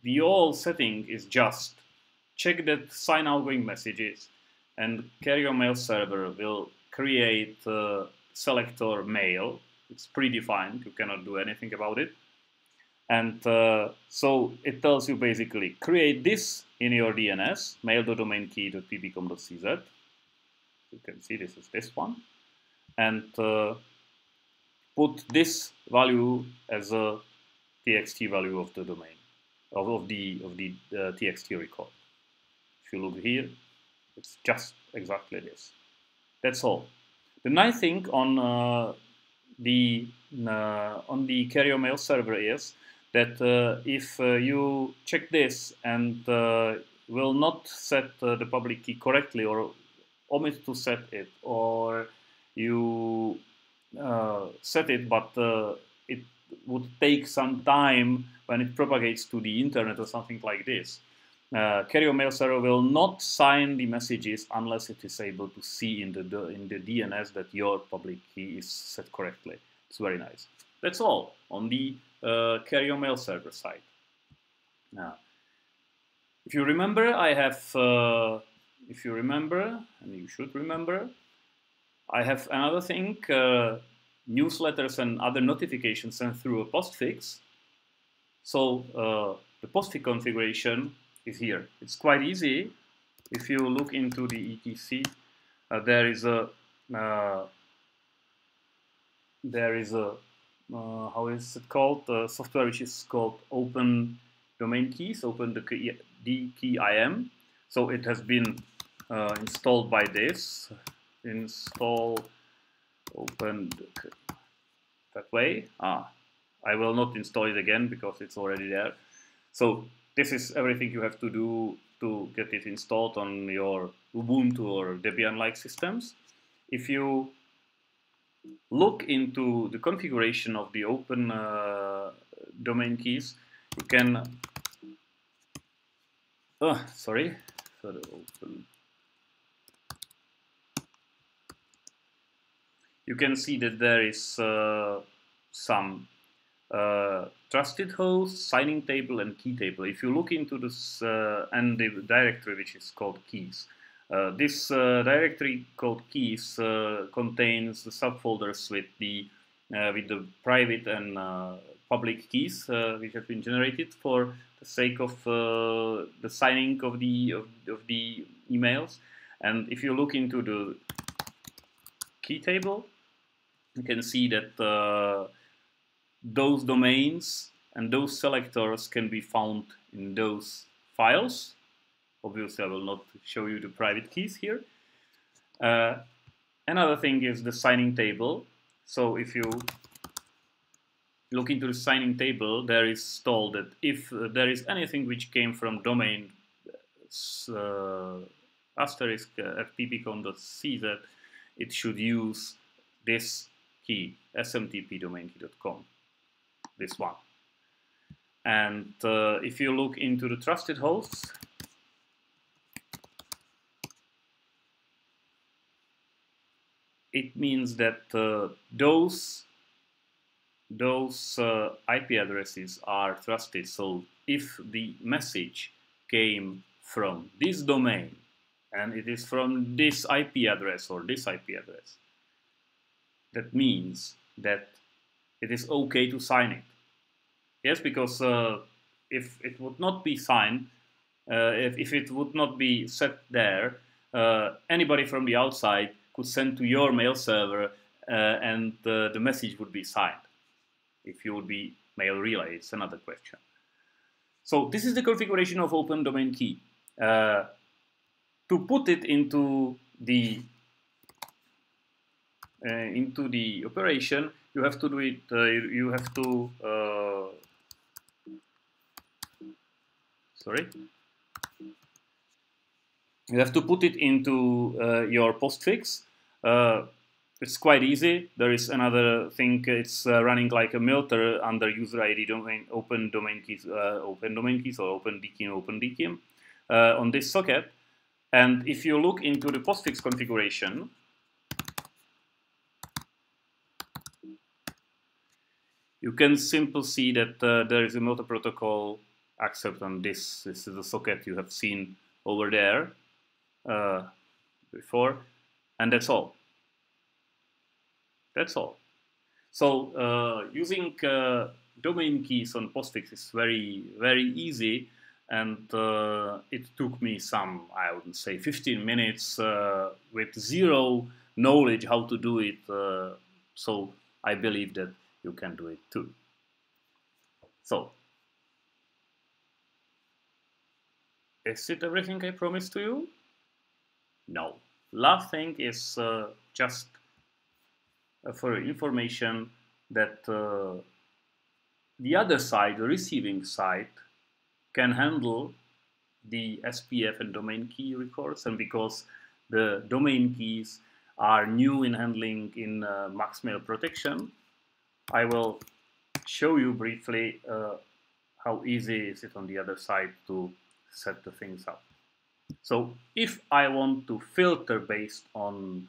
the all setting is just check that sign outgoing messages, and carrier mail server will create selector mail. It's predefined, you cannot do anything about it. And so it tells you basically create this in your DNS, mail.domainkey.ppcom.cz. You can see this is this one. And put this value as a txt value of the domain, of the txt record. If you look here, it's just exactly this. That's all. The nice thing on the carrier mail server is that if you check this and will not set the public key correctly, or omit to set it, or you set it but it would take some time when it propagates to the internet or something like this, carrier mail server will not sign the messages unless it is able to see in the DNS that your public key is set correctly. It's very nice. That's all on the carrier mail server side. Now, if you remember, I have, if you remember, and you should remember, I have another thing, newsletters and other notifications sent through a postfix. So the postfix configuration is here. It's quite easy. If you look into the etc, there is a how is it called? Software which is called Open DomainKeys, Open DKIM. So it has been installed by this. Install open that way. I will not install it again because it's already there. So this is everything you have to do to get it installed on your Ubuntu or Debian-like systems. If you look into the configuration of the open domain keys, you can you can see that there is some trusted host, signing table, and key table. If you look into this and the directory which is called keys, this directory called keys contains the subfolders with the private and public keys which have been generated for the sake of the signing of the emails. And if you look into the key table, you can see that those domains and those selectors can be found in those files. Obviously, I will not show you the private keys here. Another thing is the signing table. So if you look into the signing table, there is told that if there is anything which came from domain asterisk at ppcom.cz, it should use this key, smtp-domainkey.com, this one. And if you look into the trusted hosts, it means that those IP addresses are trusted. So if the message came from this domain and it is from this IP address or this IP address, that means that it is okay to sign it. Yes, because if it would not be signed, if it would not be set there, anybody from the outside could send to your mail server and the message would be signed. If you would be mail relay, it's another question. So this is the configuration of Open Domain Key. To put it into the operation, you have to do it. You have to you have to put it into your postfix. It's quite easy. There is another thing. It's running like a filter under user ID domain, open domain keys or open DKIM, on this socket. And if you look into the postfix configuration, you can simply see that there is a multi-protocol accept on this. This is the socket you have seen over there before, and that's all. That's all. So using domain keys on postfix is very, very easy, and it took me some, I wouldn't say 15 minutes with zero knowledge how to do it. So I believe that you can do it too. So, is it everything I promised to you? No. Last thing is just for information that the other side, the receiving side, can handle the SPF and domain key records, and because the domain keys are new in handling in max mail protection, I will show you briefly how easy is it on the other side to set the things up. So if I want to filter based on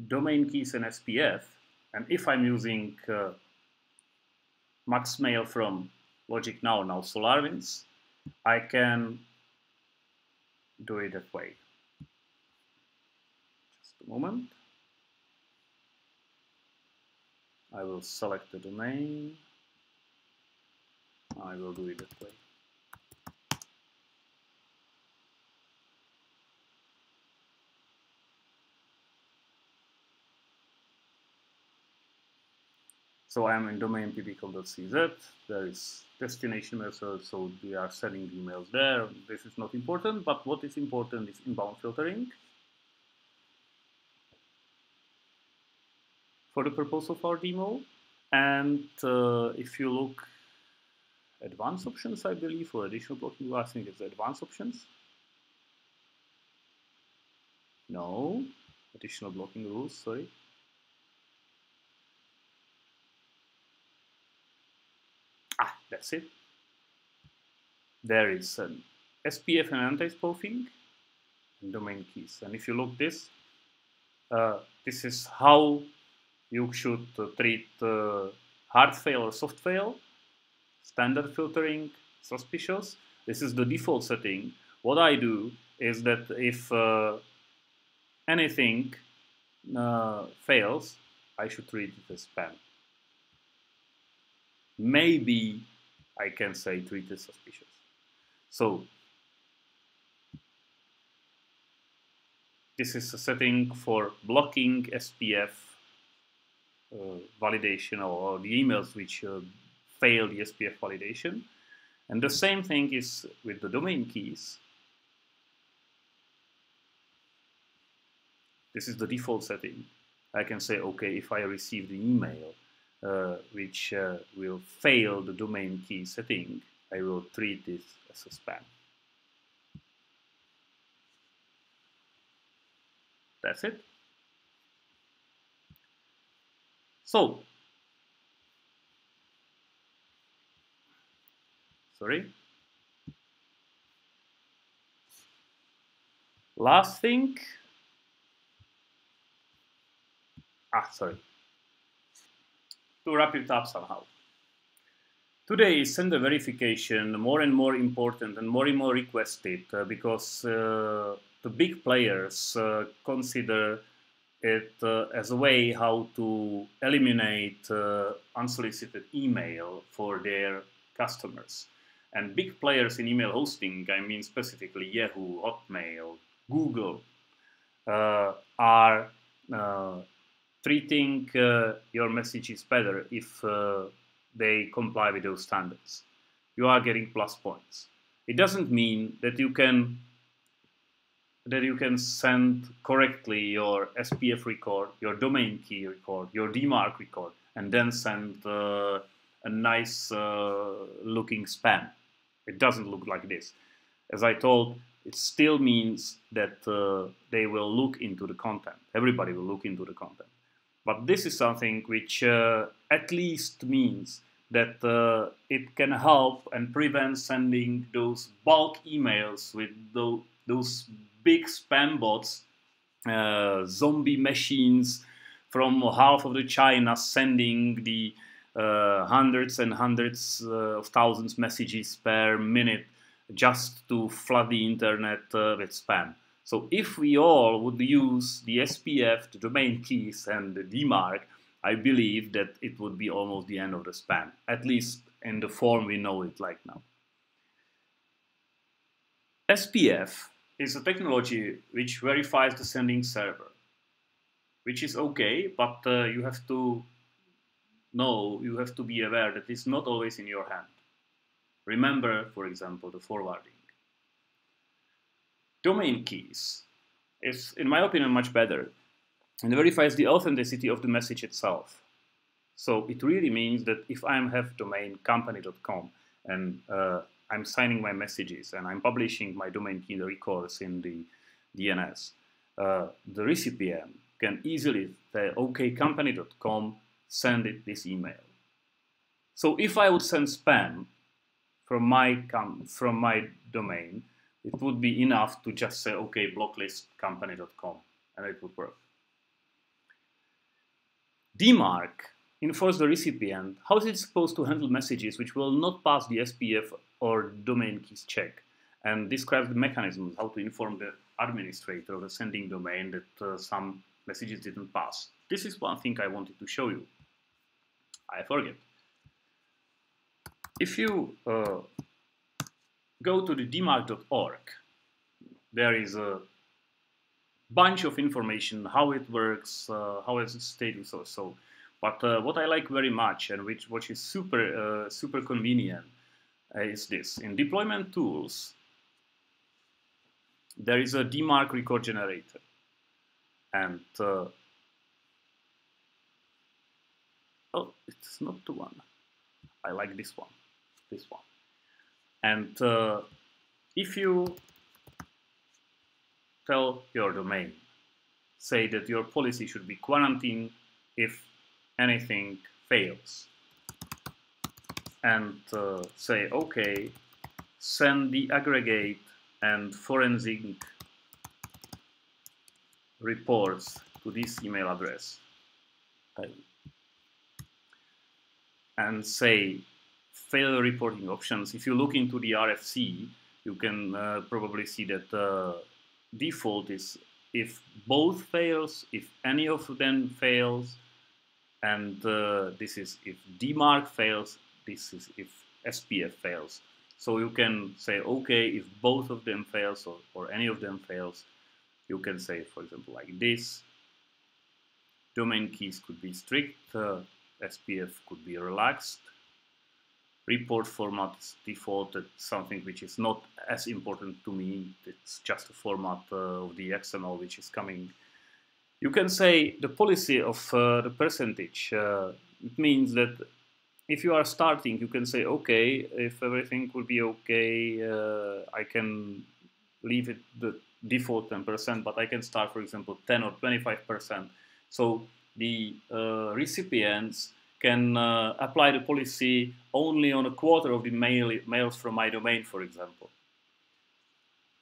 domain keys and SPF, and if I'm using max mail from Logic now SolarWinds, I can do it that way. Just a moment. I will select the domain. I will do it that way. So I am in domain pbcom.cz. There is destination method, so we are sending the emails there. This is not important, but what is important is inbound filtering. For the purpose of our demo. And if you look advanced options, I believe, or additional blocking, I think it's advanced options. No, additional blocking rules, sorry. Ah, that's it. There is an SPF and anti-spoofing and domain keys. And if you look this is how you should treat hard fail or soft fail, standard filtering, suspicious. This is the default setting. What I do is that if anything fails, I should treat it as spam. Maybe I can say treat it suspicious. So this is a setting for blocking SPF validation or the emails which fail the SPF validation. And the same thing is with the domain keys. This is the default setting. I can say, okay, if I receive the email which will fail the domain key setting, I will treat this as a spam. That's it. So, sorry. Last thing. Sorry. To wrap it up somehow. Today is sender verification more and more important and more requested because the big players consider it as a way how to eliminate unsolicited email for their customers. And big players in email hosting, I mean specifically Yahoo, Hotmail, Google, are treating your messages better if they comply with those standards. You are getting plus points. It doesn't mean that you can send correctly your SPF record, your domain key record, your DMARC record, and then send a nice looking spam. It doesn't look like this. As I told, it still means that they will look into the content. Everybody will look into the content. But this is something which at least means that it can help and prevent sending those bulk emails with those big spam bots, zombie machines from half of the China sending the hundreds and hundreds of thousands messages per minute just to flood the internet with spam. So if we all would use the SPF, the domain keys, and the DMARC, I believe that it would be almost the end of the spam, at least in the form we know it like now. SPF is a technology which verifies the sending server, which is okay, but you have to know, you have to be aware that it's not always in your hand. Remember, for example, the forwarding. Domain keys is, in my opinion, much better and verifies the authenticity of the message itself. So it really means that if I have domain company.com and I'm signing my messages and I'm publishing my domain key records in the DNS, the recipient can easily say, okay, company.com, send it this email. So if I would send spam from my domain, it would be enough to just say, okay, blocklist company.com, and it would work. DMARC informs the recipient how is it supposed to handle messages which will not pass the SPF or domain keys check, and describes the mechanisms how to inform the administrator of the sending domain that some messages didn't pass. This is one thing I wanted to show you. I forget. If you go to the dmarc.org, there is a bunch of information, how it works, how is its status or so. But what I like very much and which is super convenient is this. In deployment tools, there is a DMARC record generator. And oh, it's not the one. I like this one. This one. And if you tell your domain, say that your policy should be quarantine if anything fails, and say, okay, send the aggregate and forensic reports to this email address, and say failure reporting options. If you look into the RFC, you can probably see that default is if both fails, if any of them fails, and this is if DMARC fails, this is if SPF fails. So you can say, okay, if both of them fails or any of them fails, you can say, for example, like this. Domain keys could be strict, SPF could be relaxed. Report format is defaulted, something which is not as important to me. It's just a format of the XML which is coming. You can say the policy of the percentage. It means that if you are starting, you can say, okay, if everything will be okay, I can leave it the default 10%, but I can start, for example, 10 or 25%. So the recipients can apply the policy only on a quarter of the mails from my domain, for example.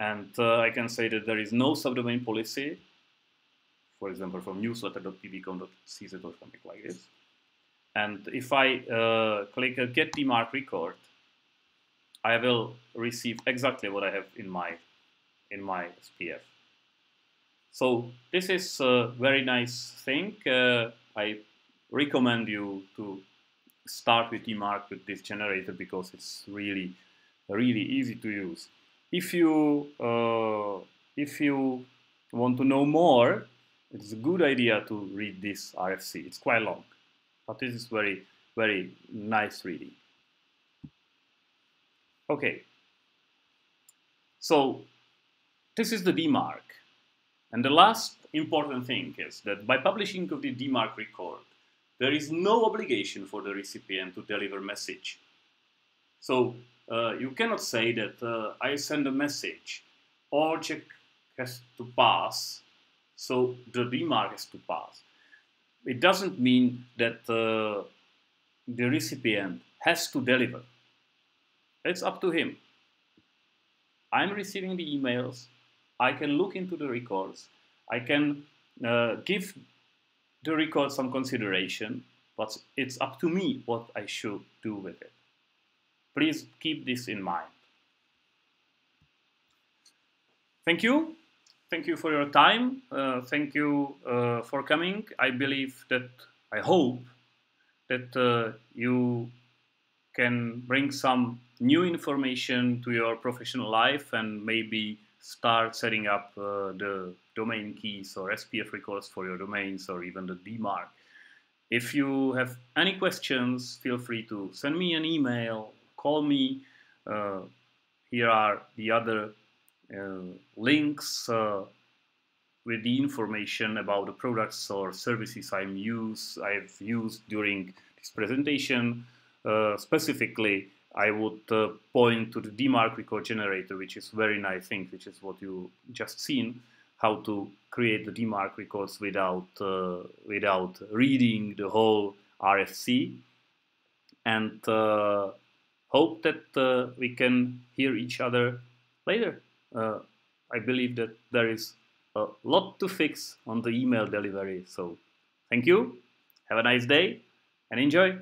And I can say that there is no subdomain policy, for example, from newsletter.pbcon.cz or something like this. And if I click a Get DMARC record, I will receive exactly what I have in my SPF. So this is a very nice thing. I recommend you to start with DMARC with this generator because it's really easy to use. If you want to know more, it's a good idea to read this RFC. It's quite long, but this is very nice reading. Okay, so this is the DMARC. And the last important thing is that by publishing of the DMARC record, there is no obligation for the recipient to deliver message. So you cannot say that I send a message, all check has to pass, so the DMARC has to pass. It doesn't mean that the recipient has to deliver. It's up to him. I'm receiving the emails. I can look into the records. I can give the record some consideration, but it's up to me what I should do with it. Please keep this in mind. Thank you. Thank you for your time. Thank you for coming. I hope that you can bring some new information to your professional life and maybe start setting up the domain keys or SPF records for your domains or even the DMARC. If you have any questions, feel free to send me an email, call me. Here are the other links with the information about the products or services I've used during this presentation. Specifically, I would point to the DMARC record generator, which is very nice thing, which is what you just seen, how to create the DMARC records without reading the whole RFC. And hope that we can hear each other later. I believe that there is a lot to fix on the email delivery. So thank you, have a nice day, and enjoy.